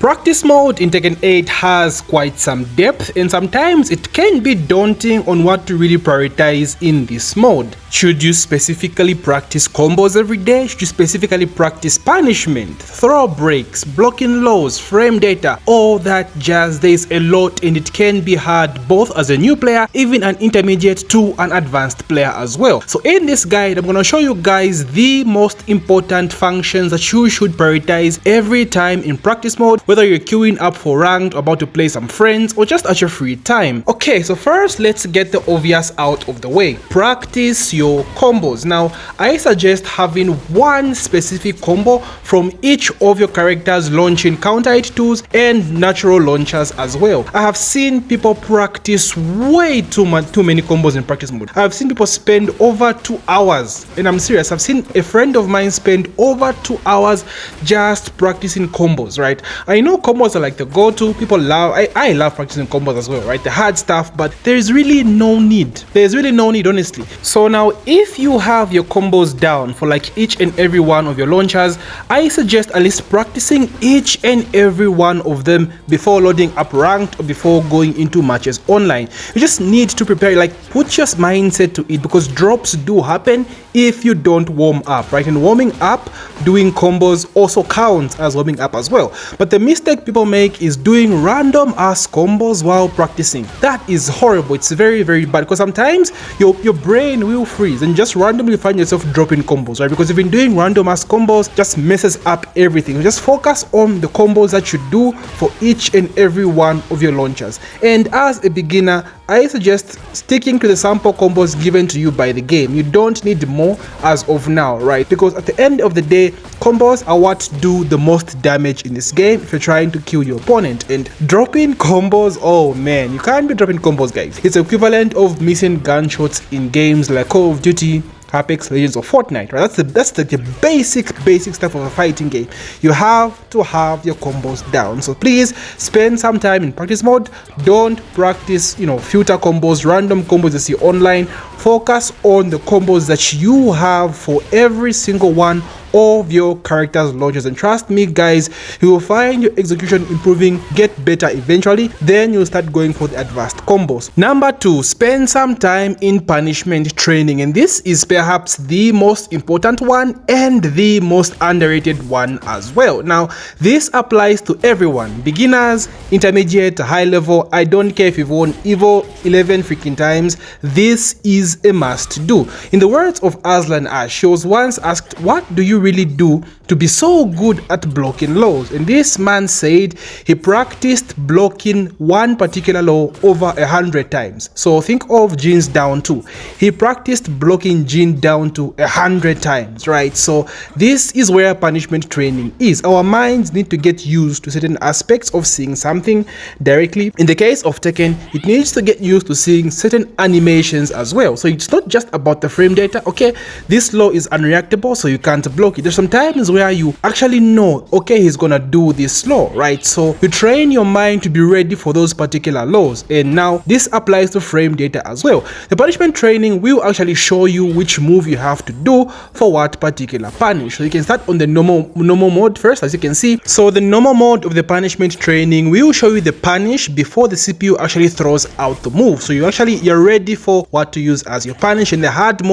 Practice mode in Tekken 8 has quite some depth, and sometimes it can be daunting on what to really prioritize in this mode. Should you specifically practice combos every day? Should you specifically practice punishment, throw breaks, blocking lows, frame data, all that jazz? There's a lot and it can be hard both as a new player, even an intermediate to an advanced player as well. So in this guide, I'm going to show you guys the most important functions that you should prioritize every time in practice mode, whether you're queuing up for ranked, about to play some friends, or just at your free time. Okay, so first let's get the obvious out of the way. Practice your combos. Now, I suggest having one specific combo from each of your characters launching counter hit tools and natural launchers as well. I have seen people practice way too many combos in practice mode. I've seen people spend over 2 hours, and I'm serious. I've seen a friend of mine spend over 2 hours just practicing combos, right? I know combos are like the go-to. People love, I love practicing combos as well, right? The hard stuff, but there's really no need. There's really no need, honestly. So now, if you have your combos down for like each and every one of your launchers, I suggest at least practicing each and every one of them before loading up ranked or before going into matches online. You just need to prepare, like put your mindset to it, because drops do happen if you don't warm up, right? And warming up, doing combos also counts as warming up as well. But the mistake people make is doing random ass combos while practicing. That is horrible. It's very, very bad, because sometimes your brain will freeze and just randomly find yourself dropping combos, right? Because you've been doing random ass combos, just messes up everything. Just focus on the combos that you do for each and every one of your launchers. And as a beginner, I suggest sticking to the sample combos given to you by the game. You don't need more as of now, right? Because at the end of the day, combos are what do the most damage in this game if you're trying to kill your opponent. And dropping combos, oh man, you can't be dropping combos, guys. It's equivalent of missing gunshots in games like Call of Duty, Apex Legends, or Fortnite, right? That's the basic stuff of a fighting game. You have to have your combos down. So please spend some time in practice mode. Don't practice, filter combos, random combos you see online. Focus on the combos that you have for every single one of your characters' launches, and trust me guys, you will find your execution improving, get better eventually. Then you'll start going for the advanced combos. Number 2, spend some time in punishment training, and this is perhaps the most important one and the most underrated one as well. Now, this applies to everyone, beginners, intermediate, high level. I don't care if you've won Evo 11 freaking times, this is a must do. In the words of Aslan Ash, she was once asked, what do you really do to be so good at blocking lows? And this man said he practiced blocking one particular low over 100 times. So think of Jin's down 2. He practiced blocking Jin down to 100 times, right? So this is where punishment training is. Our minds need to get used to certain aspects of seeing something directly. In the case of Tekken, it needs to get used to seeing certain animations as well. So it's not just about the frame data. Okay, this low is unreactable, so you can't block it. There's some times where you actually know, okay, he's gonna do this slow, right? So you train your mind to be ready for those particular lows. And now this applies to frame data as well. The punishment training will actually show you which move you have to do for what particular punish. So you can start on the normal mode first, as you can see. So the normal mode of the punishment training will show you the punish before the CPU actually throws out the move. So you're ready for what to use as your punish. In the hard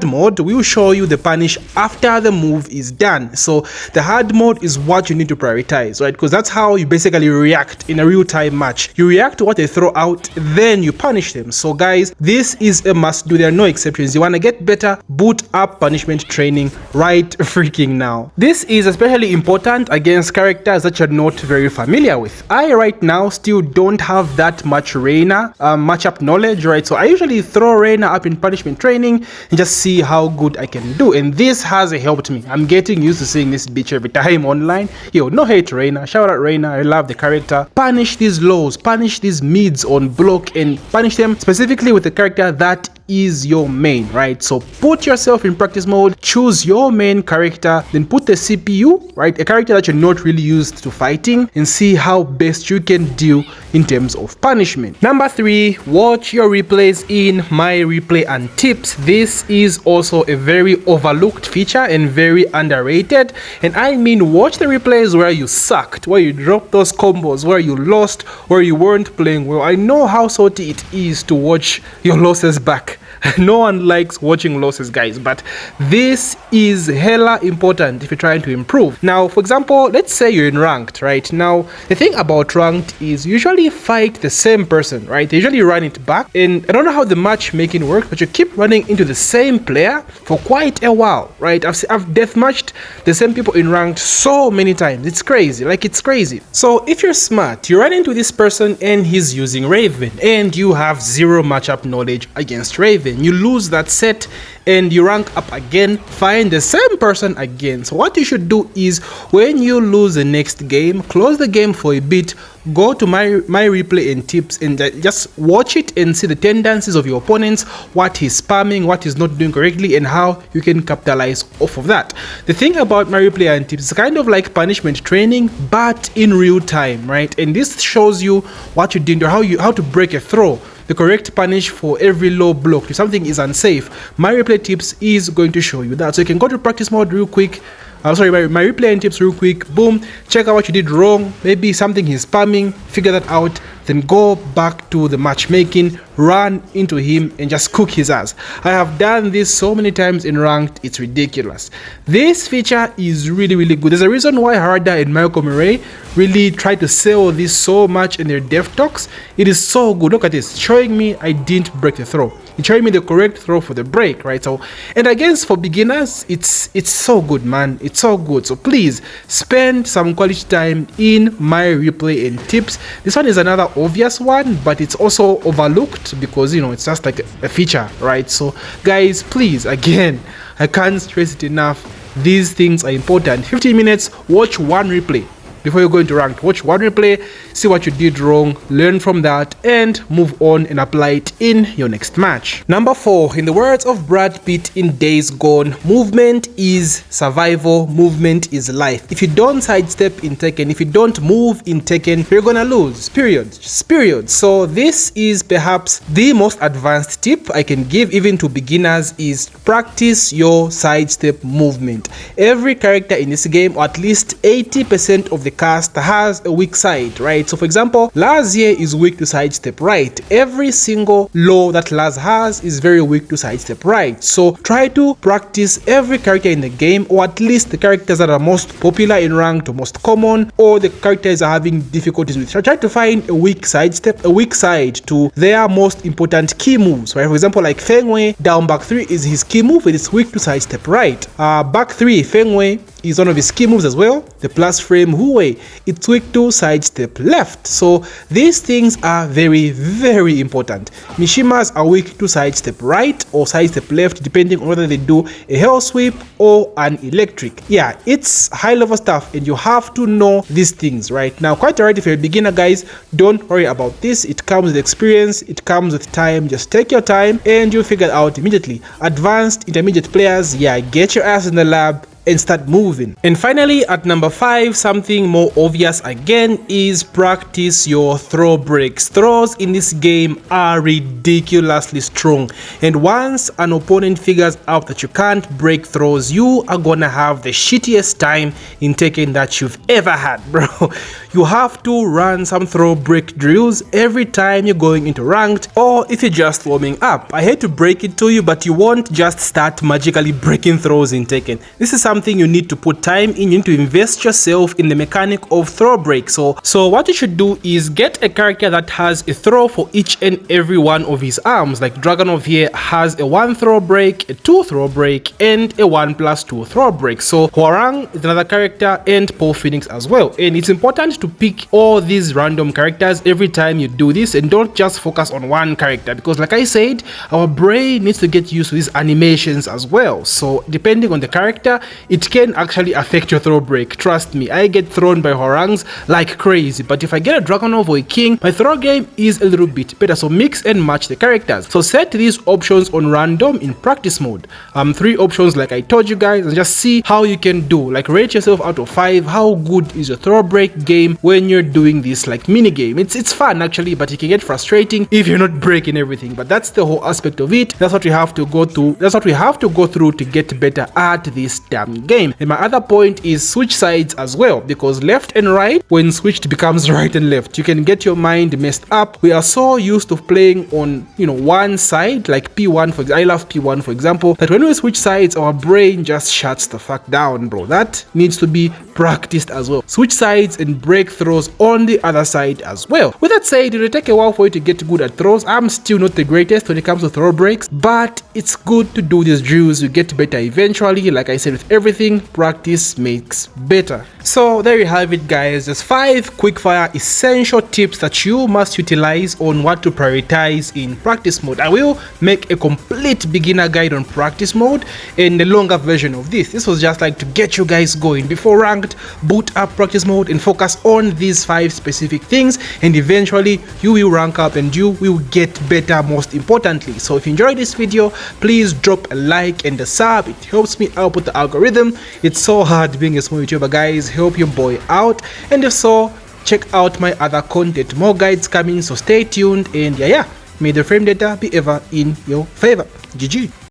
mode will show you the punish after the move is done. So the hard mode is what you need to prioritize, right? Because that's how you basically react in a real-time match. You react to what they throw out, then you punish them. So guys, this is a must do. There are no exceptions. You want to get better, boot up punishment training right freaking now. This is especially important against characters that you're not very familiar with. I right now still don't have that much Reina matchup knowledge, right? So I usually throw Reina up in punishment training and just see how good I can do. And this has helped me. I'm getting used to seeing this bitch every time online. Yo, no hate Reina, shout out Reina, I love the character. Punish these lows, punish these mids on block, and punish them specifically with a character that is your main, right? So put yourself in practice mode, choose your main character, then put the CPU, right? A character that you're not really used to fighting, and see how best you can deal in terms of punishment. Number 3, watch your replays in My Replay and Tips. This is also a very overlooked feature and very underrated. And I mean, watch the replays where you sucked, where you dropped those combos, where you lost, where you weren't playing well. I know how salty it is to watch your losses back. No one likes watching losses, guys, but this is hella important if you're trying to improve. Now, for example, let's say you're in ranked, right? Now, the thing about ranked is you usually fight the same person, right? They usually run it back, and I don't know how the matchmaking works, but you keep running into the same player for quite a while, right? I've deathmatched the same people in ranked so many times. It's crazy, like it's crazy. So if you're smart, you run into this person and he's using Raven, and you have zero matchup knowledge against Raven. You lose that set and you rank up again, find the same person again. So what you should do is, when you lose the next game, close the game for a bit, go to my replay and tips, and just watch it and see the tendencies of your opponents, what he's spamming, what he's not doing correctly, and how you can capitalize off of that. The thing about my replay and tips is kind of like punishment training, but in real time, right? And this shows you what you did, or how to break a throw, the correct punish for every low block if something is unsafe. My replay tips is going to show you that. So you can go to practice mode real quick. My replay and tips real quick. Boom, check out what you did wrong, maybe something he's spamming, figure that out, then go back to the matchmaking, run into him and just cook his ass. I have done this so many times in ranked, it's ridiculous. This feature is really, really good. There's a reason why Harada and Malcolm Ray really try to sell this so much in their dev talks. It is so good. Look at this, showing me I didn't break the throw. It's showing me the correct throw for the break, right? So, and I guess for beginners, it's so good, man. It's so good. So please spend some quality time in My Replay and Tips. This one is another obvious one, but it's also overlooked because, you know, it's just like a feature, right? So guys, please, again, I can't stress it enough, these things are important. 15 minutes, watch one replay before you go into ranked. Watch one replay, see what you did wrong, learn from that, and move on and apply it in your next match. Number 4, in the words of Brad Pitt in Days Gone, movement is survival, movement is life. If you don't sidestep in Tekken, if you don't move in Tekken, you're gonna lose, period. Just period. So this is perhaps the most advanced tip I can give even to beginners, is practice your sidestep movement. Every character in this game, or at least 80% of the cast, has a weak side, right? So for example, Laz here is weak to sidestep right. Every single low that Laz has is very weak to sidestep right. So try to practice every character in the game, or at least the characters that are most popular in ranked, or most common, or the characters are having difficulties with. Try to find a weak sidestep, a weak side to their most important key moves, right? For example, like Feng Wei, down back 3 is his key move, and it's weak to sidestep right. Back 3, Feng Wei is one of his key moves as well. The plus frame Hu-Wei, it's weak to sidestep left. So these things are very, very important. Mishimas are weak to sidestep right or sidestep left, depending on whether they do a hell sweep or an electric. Yeah, it's high level stuff and you have to know these things, right? Now, quite alright, if you're a beginner, guys, don't worry about this. It comes with experience, it comes with time. Just take your time and you'll figure it out immediately. Advanced, intermediate players, yeah, get your ass in the lab and start moving. And finally, at number 5, something more obvious again, is practice your throw breaks. Throws in this game are ridiculously strong, and once an opponent figures out that you can't break throws, you are gonna have the shittiest time in Tekken that you've ever had, bro. You have to run some throw break drills every time you're going into ranked, or if you're just warming up. I hate to break it to you, but you won't just start magically breaking throws in Tekken. This is something you need to put time in. You need to invest yourself in the mechanic of throw break. So what you should do is get a character that has a throw for each and every one of his arms. Like Dragunov here has a 1 throw break, a 2 throw break, and a 1+2 throw break. So Hwoarang is another character, and Paul Phoenix as well. And it's important to pick all these random characters every time you do this, and don't just focus on one character, because like I said, our brain needs to get used to these animations as well. So depending on the character, it can actually affect your throw break. Trust me, I get thrown by harangues like crazy, but if I get a Dragonov or a King, my throw game is a little bit better. So mix and match the characters. So set these options on random in practice mode. 3 options like I told you guys, and just see how you can do. Like rate yourself out of 5. How good is your throw break game when you're doing this like mini game? It's fun actually, but it can get frustrating if you're not breaking everything. But that's the whole aspect of it. That's what we have to go through. That's what we have to go through to get better at this damn game. And my other point is switch sides as well, because left and right, when switched, becomes right and left. You can get your mind messed up. We are so used to playing on, you know, one side, like P1 for example. I love P1 for example, that when we switch sides, our brain just shuts the fuck down, bro. That needs to be practiced as well. Switch sides and break throws on the other side as well. With that said, it will take a while for you to get good at throws. I'm still not the greatest when it comes to throw breaks, but it's good to do these drills. You get better eventually. Like I said, with everything, practice makes better. So there you have it, guys. Just 5 quickfire essential tips that you must utilize on what to prioritize in practice mode. I will make a complete beginner guide on practice mode and the longer version of this. This was just like to get you guys going before ranked. Boot up practice mode and focus on these 5 specific things, and eventually you will rank up and you will get better, most importantly. So if you enjoyed this video, please drop a like and a sub. It helps me out with the algorithm. It's so hard being a small YouTuber, guys. Help your boy out, and if so, check out my other content. More guides coming, so stay tuned. And yeah, may the frame data be ever in your favor. GG.